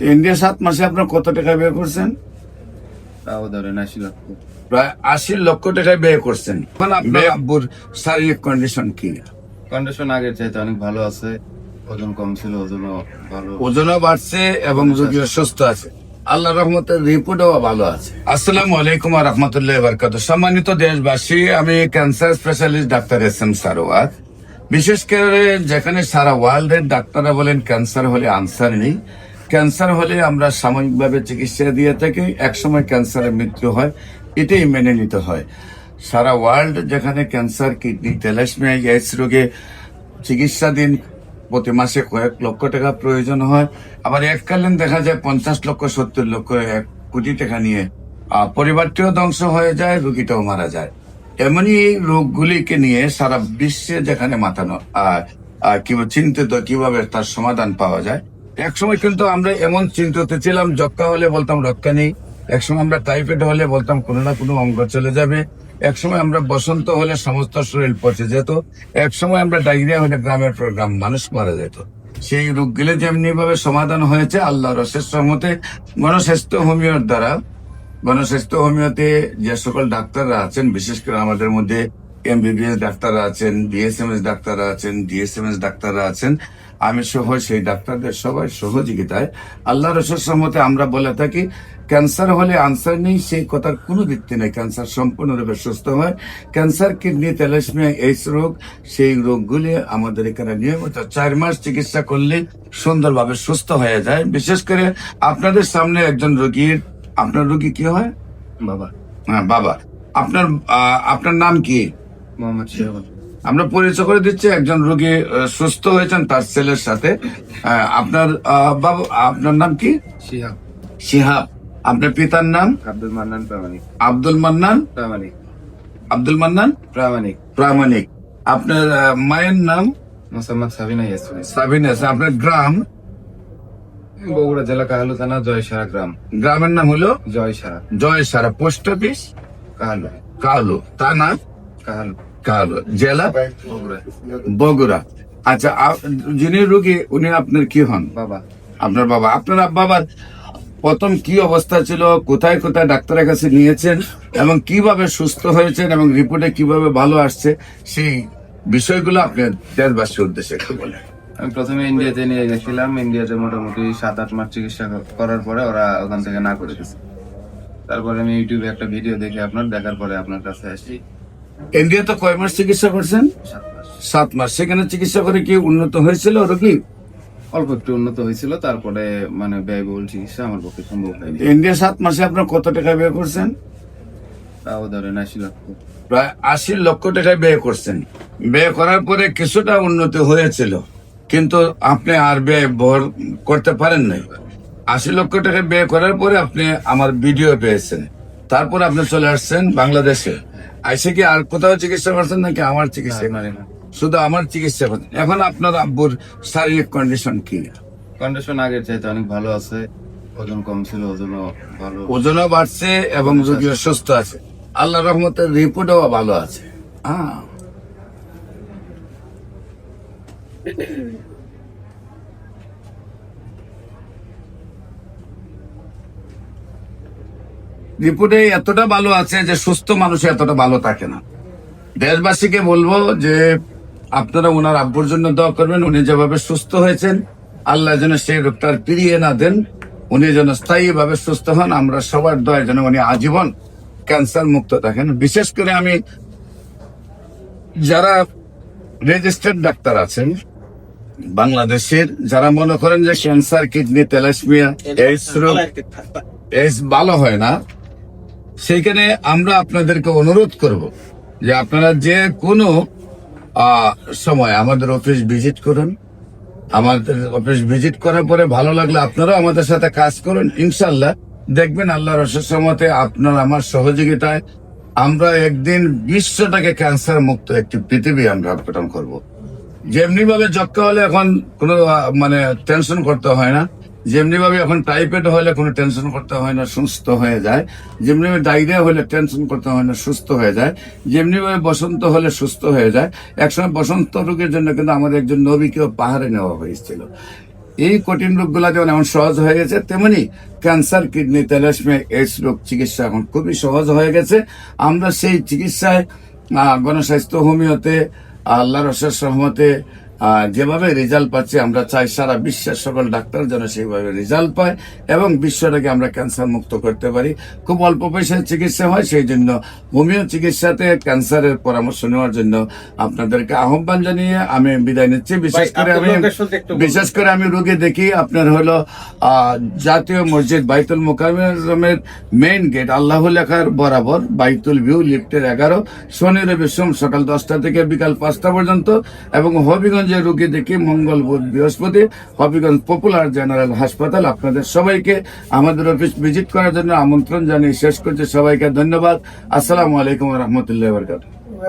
India 7 মাসে আপনার কত টাকা ব্যয় করছেন? তাও ধরেন 80 লক্ষ। প্রায় 80 লক্ষ টাকা ব্যয় করছেন। এখন আপনার আব্বুর শারীরিক কন্ডিশন কি? কন্ডিশন আগের চাইতে অনেক ভালো আছে। ওজন কম ছিল, ওজনও ভালো। ওজনও বাড়ছে এবং রোগীও সুস্থ আছে। আল্লাহ রহমতের রিপোর্টও ভালো আছে। আসসালামু আলাইকুম ওয়া রাহমাতুল্লাহি ওয়া বারাকাতুহু। সম্মানিত দেশবাসী, আমি cancer specialist doctor SM. Sarwar. বিশেষ করে যেখানে সারা ওয়ার্ল্ডের ডাক্তাররা বলেন ক্যান্সার হলে আনসার নেই, ক্যান্সার হলে আমরা সাময়িকভাবে চিকিৎসা দিয়ে থাকি, একসময় ক্যান্সারের মৃত্যু হয়, এটাই মেনে নিতে হয়। সারা ওয়ার্ল্ড যেখানে ক্যান্সার, কিডনি, থ্যালাসেমিয়া, এইডস রোগে চিকিৎসাধীন প্রতি মাসে কয়েক লক্ষ টাকা প্রয়োজন হয়, আবার এককালীন দেখা যায় 50 লক্ষ 70 লক্ষ 1 কোটি টাকা নিয়ে পরিবারটিও ধ্বংস হয়ে যায়, রোগীটাও মারা যায়। এমনই রোগগুলিকে নিয়ে সারা বিশ্বে যেখানে মাতানো চিন্তিত কিভাবে তার সমাধান পাওয়া যায়। একসময় কিন্তু আমরা এমন চিন্তিত ছিলাম, যক্ষ্মা হলে বলতাম রক্ষা নেই, একসময় আমরা টাইফয়েড হলে বলতাম কোনো না কোনো অঙ্গ চলে যাবে, একসময় আমরা বসন্ত হলে সমস্ত শরীর পচে যেত, একসময় আমরা ডায়রিয়া হলে গ্রামের পর গ্রাম মানুষ মারা যেত। সেই রোগগুলো যেমনি ভাবে সমাধান হয়েছে আল্লাহর অশেষ রহমতে গণস্বাস্থ্য হোমিওর দ্বারা। গণস্বাস্থ্য হোমিওতে যে সকল ডাক্তাররা আছেন, বিশেষ করে আমাদের মধ্যে এমবিবিএস ডাক্তাররা আছেন, বিএসএমএস ডাক্তাররা আছেন, ডিএসএমএস ডাক্তাররা আছেন, আমি সহ সেই ডাক্তারদের সবাই সহযোগিতায় আল্লাহর অশেষ রহমতে আমরা বলে থাকি ক্যান্সার হলে আনসার নেই, সেই কথার কোনো ভিত্তি নেই। ক্যান্সার সম্পূর্ণরূপে সুস্থ হয়। ক্যান্সার, কিডনি, থ্যালাসেমিয়া, এইডস রোগ, সেই রোগগুলি আমাদের এখানে নিয়মিত 4 মাস চিকিৎসা করলে সুন্দরভাবে সুস্থ হয়ে যায়। বিশেষ করে আপনাদের সামনে একজন রোগীর, আপনার রোগী কি হয়? বাবা। হ্যাঁ, বাবা। আপনার নাম কি? মোহাম্মদ শিহাব। আমরা পরিচয় করে দিচ্ছি, একজন রোগী সুস্থ হয়েছেন তার ছেলের সাথে। আপনার বাবা, আপনার নাম কি? শিহাব। শিহাব। আপনার পিতার নাম? আব্দুল মান্নান প্রামাণিক। আব্দুল মান্নান প্রামাণিক। আব্দুল মান্নান প্রামাণিক। প্রামাণিক। আপনার মায়ের নাম? মোসাম্মদ সাবিনা ইয়াসমিন। সাবিনা। আপনার গ্রাম? বগুড়া জেলা কাহালু থানা জয়সারা গ্রাম। গ্রামের নাম হলো জয়সারা। জয়সারা। Post office Kahalu. কালু। থানা কাহালু। কালু। জেলা বগুড়া। বগুড়া। আচ্ছা, যিনি রোগী উনি আপনার কি হন? বাবা। আপনার বাবা। আপনার বাবার প্রথম কি অবস্থা ছিল, কোথায় কোথায় ডাক্তারের কাছে নিয়েছেন এবং কিভাবে সুস্থ হয়েছেন এবং রিপোর্টে কিভাবে ভালো আসছে, সেই বিষয়গুলো আপনি দেশবাসীর উদ্দেশ্যে একটু বলেন। আমি প্রথমে ইন্ডিয়াতে নিয়ে গেছিলাম। ইন্ডিয়াতে মোটামুটি 7-8 মাস চিকিৎসা করার পরে ওরা ওখান থেকে না করে দিয়েছে। তারপরে আমি ইউটিউবে একটা ভিডিও দেখে দেখার পরে আপনার কাছে আসি। ইন্ডিয়াতে কয় মাস চিকিৎসা করছেন? 7 মাস। 7 মাস। সেখানে চিকিৎসা করে কি উন্নত হয়েছিল রোগী? অল্প একটু উন্নত হয়েছিল, তারপরে ব্যয়বহুল চিকিৎসা আমার পক্ষে সম্ভব হয়নি। ইন্ডিয়া 7 মাসে আপনার কত টাকা ব্যয় করছেন? তাও ধরেন 80 লক্ষ। প্রায় 80 লক্ষ টাকা ব্যয় করছেন। ব্যয় করার পরে কিছুটা উন্নতি হয়েছিল, কিন্তু আপনি আর ব্যয় বহন করতে পারেন নাই। 80 লক্ষ টাকা ব্যয় করার পরে আপনি আমার ভিডিও পেয়েছেন, তারপর আপনি চলে আসছেন বাংলাদেশে। আইসে কি আর কোথাও চিকিৎসা করছেন নাকি আমার চিকিৎসা? শুধু আমার চিকিৎসা করছেন। এখন আপনার আব্বুর শারীরিক কন্ডিশন কি? কন্ডিশন আগের চাইতে অনেক ভালো আছে। ওজন কম ছিল, ওজনও ভালো। ওজনও বাড়ছে এবং রোগীও সুস্থ আছে। আল্লাহ রহমতের রিপোর্টও ভালো আছে। রিপোর্টে এতটা ভালো আছে যে সুস্থ মানুষ এতটা ভালো থাকে না। দেশবাসীকে বলবো যে আপনারা ওনার আব্বুর জন্য দোয়া করবেন। উনি যেভাবে সুস্থ হয়েছেন, আল্লাহ যেন সেই রোগটা ফিরিয়ে না দেন, উনি যেন স্থায়ী ভাবে সুস্থ হন। আমরা সবার দোয়া যেন উনি আজীবন ক্যান্সার মুক্ত থাকেন। বিশেষ করে আমি যারা রেজিস্টার্ড ডাক্তার আছেন বাংলাদেশের, যারা মনে করেন যে ক্যান্সার, কিডনি, থ্যালাসেমিয়া, এইডস রোগ, এইডস ভালো হয় না, সেইখানে আমরা আপনাদেরকে অনুরোধ করব যে আপনারা যে কোনো সময় আমাদের অফিস ভিজিট করুন। আমাদের অফিস ভিজিট করার পরে ভালো লাগলে আপনারাও আমাদের সাথে কাজ করুন। ইনশাল্লাহ দেখবেন আল্লাহর অশেষ রহমতে আপনার আমার সহযোগিতায় আমরা একদিন বিশ্বটাকে ক্যান্সার মুক্ত একটি পৃথিবী আমরা গঠন করব। যেমনি ভাবে যক্ষ্মা হলে এখন কোনো টেনশন করতে হয় না, যেমনি ভাবে এখন টাইফয়েড হলে কোনো টেনশন করতে হয় না, সুস্থ হয়ে যায়। যেমনি ভাবে ডায়রিয়া হলে টেনশন করতে হয় না, সুস্থ হয়ে যায়। যেমনি ভাবে বসন্ত হলে সুস্থ হয়ে যায়। একসময় বসন্ত রোগের জন্য কিন্তু আমাদের একজন নবীকেও পাহাড়ে নেওয়া হয়েছিল। এই কঠিন রোগগুলা যেমন এমন সহজ হয়ে গেছে, তেমনি ক্যান্সার, কিডনি, তেলাসমিয়া, এইডস রোগ চিকিৎসা এখন খুবই সহজ হয়ে গেছে। আমরা সেই চিকিৎসায় গণস্বাস্থ্য হোমিওতে আল্লাহর অশেষ রহমতে যেভাবে রেজাল্ট পাচ্ছি, আমরা চাই সারা বিশ্বের সকল ডাক্তার যেন সেইভাবে রেজাল্ট পায় এবং বিশ্বটাকে আমরা ক্যান্সার মুক্ত করতে পারি। খুব অল্প পয়সায় চিকিৎসা হয়, সেই জন্য হোমিও চিকিৎসাতে ক্যান্সারের পরামর্শ নেওয়ার জন্য আপনাদেরকে আহ্বান জানিয়ে আমি বিদায় নিচ্ছি। বিশেষ করে আমি রোগী দেখি আপনার হলো জাতীয় মসজিদ বাইতুল মোকাররমের মেইন গেট আল্লাহ লেখার বরাবর, বাইতুল ভিউ, লিফটের 11, শনি রবি সোম সকাল 10টা থেকে বিকাল 5টা পর্যন্ত, এবং হবিগঞ্জে রোগী দেখি মঙ্গল বুধ বৃহস্পতি, হবিগঞ্জ পপুলার জেনারেল হাসপাতাল। আপনাদের সবাইকে আমাদের অফিস ভিজিট করার জন্য আমন্ত্রণ জানিয়ে শেষ করছি। সবাইকে ধন্যবাদ। আসসালামু আলাইকুম ওয়া রাহমাতুল্লাহি ওয়া বারাকাতুহু।